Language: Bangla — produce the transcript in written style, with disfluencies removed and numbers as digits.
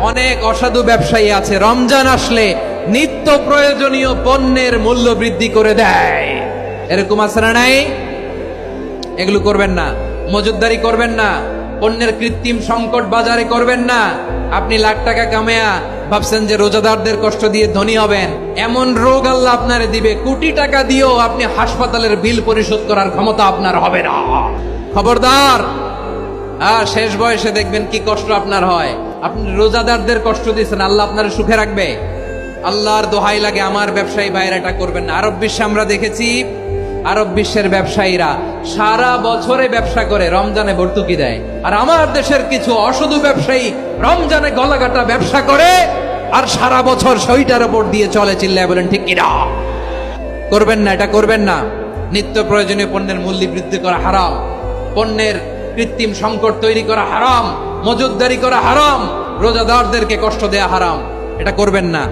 অনেক অসাধু ব্যবসায়ী আছে রমজান আসলে নিত্য প্রয়োজনীয় পণ্যের মূল্য বৃদ্ধি করে দেয়। এরকম আছে না নাই? এগুলো করবেন না, মজুতদারি করবেন না, পণ্যের কৃত্রিম সংকট বাজারে করবেন না। আপনি লাখ টাকা কামায়া ভাবছেন যে রোজাদারদের কষ্ট দিয়ে ধনী হবেন, এমন রোগ আল্লাহ আপনারে দিবে, কোটি টাকা দিয়েও আপনি হাসপাতালের বিল পরিশোধ করার ক্ষমতা আপনার হবে না। খবরদার। শেষ বয়সে দেখবেন কি কষ্ট আপনার হয়। আপনি রোজাদারদের কষ্ট দিচ্ছেন, আল্লাহ আপনার সুখে রাখবে? আল্লাহর দোহাই লাগে আমার ব্যবসায়ী ভাইরা এটা করবেন না। আরব বিশ্বে আমরা দেখেছি, আরব বিশ্বের ব্যবসায়ীরা সারা বছরে ব্যবসা করে, রমজানে ভর্তুকি দেয়। আর আমার দেশের কিছু অসাধু ব্যবসায়ী রমজানে গলাকাটা ব্যবসা করে আর সারা বছর সইটার উপর দিয়ে চলে। চিল্লায় বলেন ঠিক কিনা? করবেন না, এটা করবেন না। নিত্য প্রয়োজনীয় পণ্যের মূল্য বৃদ্ধি করা হারাম, পণ্যের কৃত্রিম সংকট তৈরি করা হারাম, মজুতদারি করা হারাম, রোজাদারদেরকে কষ্ট দেয়া হারাম। এটা করবেন না।